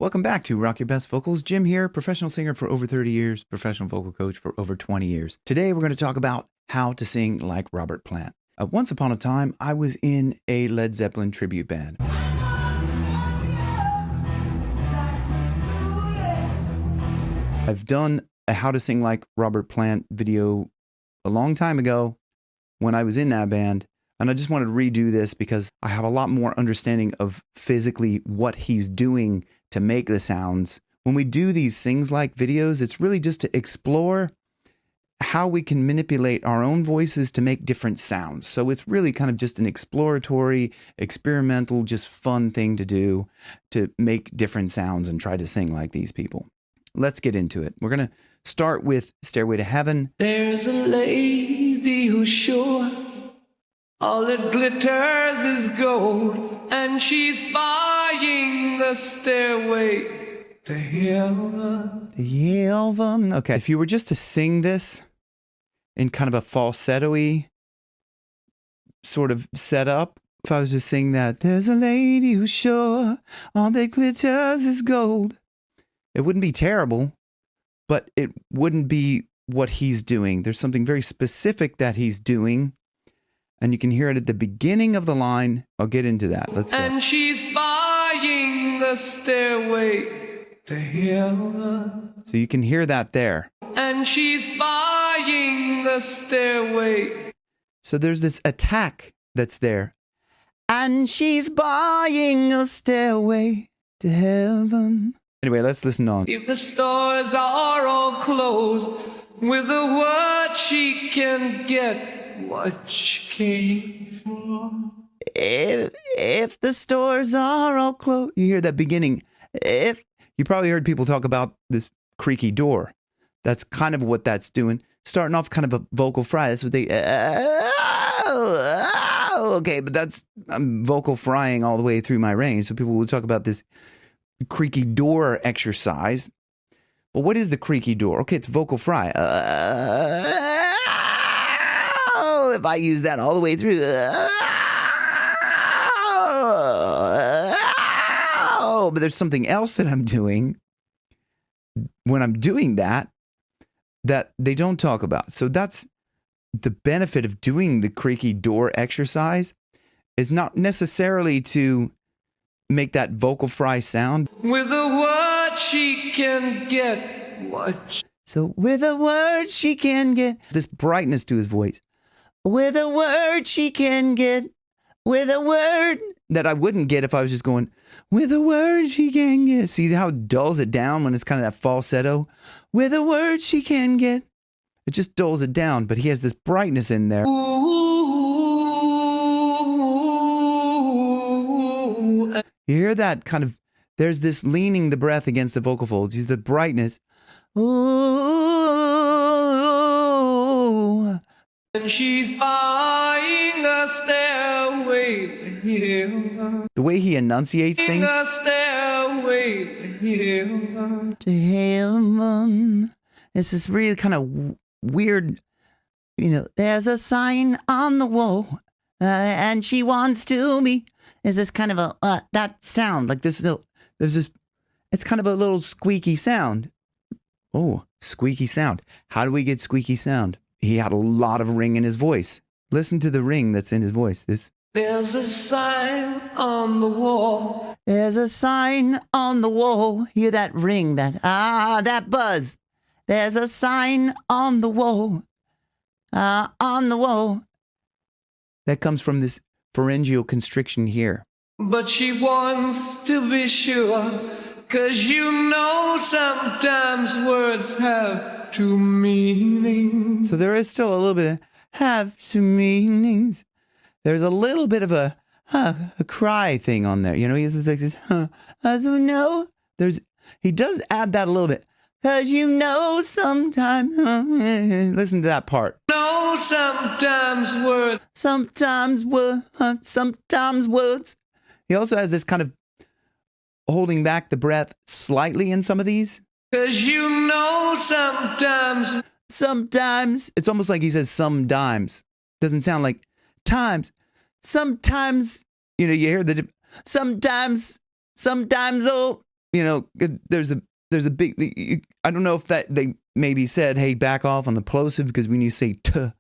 Welcome back to Rock Your Best Vocals. Jim here, professional singer for over 30 years, professional vocal coach for over 20 years. Today we're going to talk about how to sing like Robert Plant. Once upon a time, I was in a Led Zeppelin tribute band. I've done a How to Sing Like Robert Plant video a long time ago when I was in that band, and I just wanted to redo this because I have a lot more understanding of physically what he's doing to make the sounds. When we do these Sings Like videos, it's really just to explore how we can manipulate our own voices to make different sounds. So it's really kind of just an exploratory, experimental, just fun thing to do to make different sounds and try to sing like these people. Let's get into it. We're going to start with Stairway to Heaven. There's a lady who's sure all that glitters is gold, and she's buying the stairway to heaven. Heaven. Okay, if you were just to sing this in kind of a falsetto-y sort of setup, if I was to sing that, there's a lady who's sure all that glitters is gold, it wouldn't be terrible, but it wouldn't be what he's doing. There's something very specific that he's doing, and you can hear it at the beginning of the line. I'll get into that. Let's go. And she's buying the stairway to heaven. So you can hear that there. And she's buying the stairway. So there's this attack that's there. And she's buying a stairway to heaven. Anyway, let's listen on. If the stores are all closed, with a word she can get what she came for. If the stores are all closed. You hear that beginning. If you probably heard people talk about this creaky door. That's kind of what that's doing. Starting off kind of a vocal fry. That's what they... okay, but that's... I'm vocal frying all the way through my range. So people will talk about this creaky door exercise. But what is the creaky door? Okay, it's vocal fry. If I use that all the way through, but there's something else that I'm doing when I'm doing that they don't talk about. So that's the benefit of doing the creaky door exercise, is not necessarily to make that vocal fry sound. With a word she can get what. So with a word she can get this brightness to his voice. With a word she can get, with a word that I wouldn't get if I was just going, with a word she can get. See how it dulls it down when it's kind of that falsetto? With a word she can get. It just dulls it down, but he has this brightness in there. Ooh. You hear that kind of, there's this leaning the breath against the vocal folds. He's the brightness. Ooh. And she's buying a stairway to heaven. The way he enunciates things. A stairway to heaven. To heaven. It's this really kind of weird, there's a sign on the wall, and she wants to be. Is this kind of a, that sound, like this little, it's kind of a little squeaky sound. Oh, squeaky sound. How do we get squeaky sound? He had a lot of ring in his voice. Listen to the ring that's in his voice. There's a sign on the wall. There's a sign on the wall. Hear that ring, that buzz. There's a sign on the wall. On the wall. That comes from this pharyngeal constriction here. But she wants to be sure, 'cause sometimes words have two meanings. So there is still a little bit of have two meanings. There's a little bit of a cry thing on there. He's just like this, as we know. He does add that a little bit. 'Cause sometimes, listen to that part. Sometimes words. Sometimes words. He also has this kind of holding back the breath slightly in some of these. 'Cause sometimes. Sometimes. It's almost like he says sometimes. Doesn't sound like times. Sometimes, you hear the, sometimes, oh, you know, there's a big, I don't know if that they maybe said, hey, back off on the plosive, because when you say t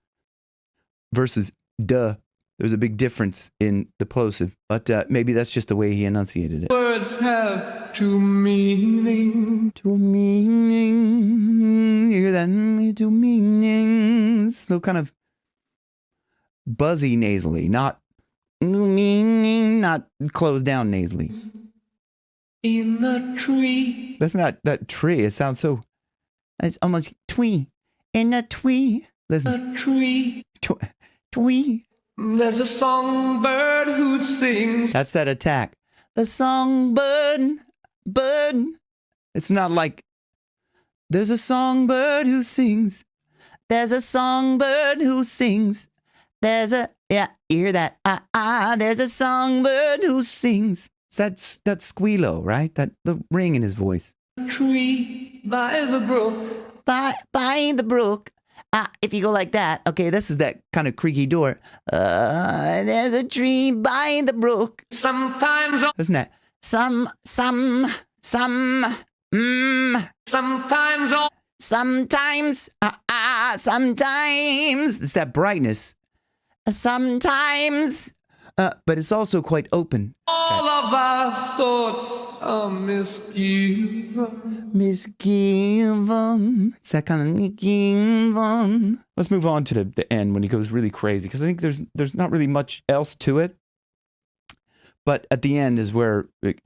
versus duh, there's a big difference in the plosive, but maybe that's just the way he enunciated it. Words have two meanings. Two meanings, hear that? Two meanings. Little kind of buzzy nasally, not meaning, not closed down nasally. In a tree. That's not that tree. It sounds so. It's almost twee. In a twee. Listen. A tree. Twee. There's a songbird who sings. That's that attack. The songbird, bird. It's not like there's a songbird who sings. There's a songbird who sings. There's a, yeah, you hear that? There's a songbird who sings. It's that squealo, right? That the ring in his voice. A tree by the brook. By the brook. If you go like that, okay, this is that kind of creaky door. There's a tree by the brook. Sometimes. Isn't that? Sometimes. Sometimes. Sometimes. It's that brightness. Sometimes. But it's also quite open. All of our thoughts are misgiven. Misgiven. It's that kind of misgiven. Let's move on to the end when he goes really crazy, because I think there's not really much else to it. But at the end is where it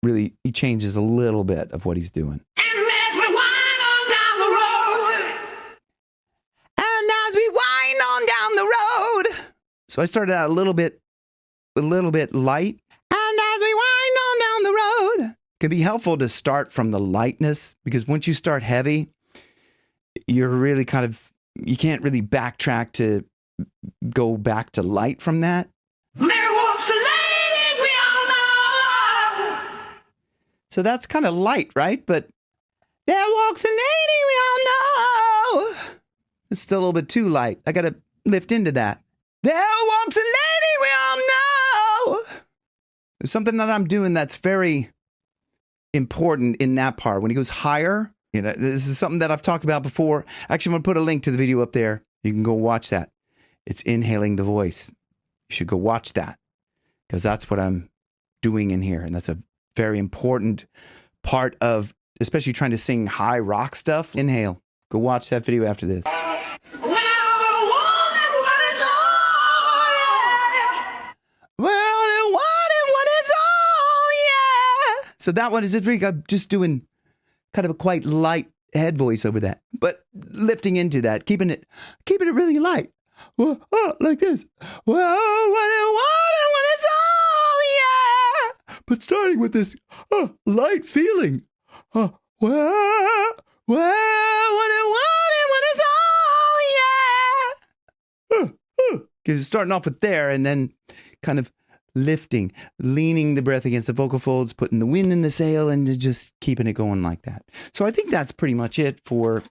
really, he changes a little bit of what he's doing. And as we wind on down the road. And as we wind on down the road. So I started out a little bit light. And as we wind on down the road. It can be helpful to start from the lightness, because once you start heavy, you're really kind of, you can't really backtrack to go back to light from that. There walks a lady we all know. So that's kind of light, right? But there walks a lady we all know. It's still a little bit too light. I got to lift into that. There walks a lady we all know. There's something that I'm doing that's very important in that part. When he goes higher, you know, this is something that I've talked about before. Actually, I'm going to put a link to the video up there. You can go watch that. It's inhaling the voice. You should go watch that, because that's what I'm doing in here. And that's a very important part of, especially trying to sing high rock stuff. Inhale. Go watch that video after this. So that one is just doing kind of a quite light head voice over that, but lifting into that, keeping it really light. Well, like this. Well, when it's all, yeah. But starting with this light feeling. Well, when it's all, yeah. Because it's starting off with there, and then kind of lifting, leaning the breath against the vocal folds, putting the wind in the sail, and just keeping it going like that. So I think that's pretty much it for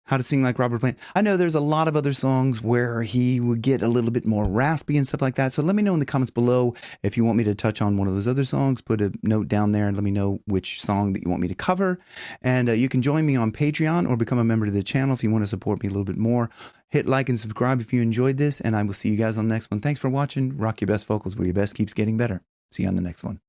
How to Sing Like Robert Plant. I know there's a lot of other songs where he would get a little bit more raspy and stuff like that. So let me know in the comments below if you want me to touch on one of those other songs. Put a note down there and let me know which song that you want me to cover. And you can join me on Patreon or become a member of the channel if you want to support me a little bit more. Hit like and subscribe if you enjoyed this, and I will see you guys on the next one. Thanks for watching. Rock your best vocals where your best keeps getting better. See you on the next one.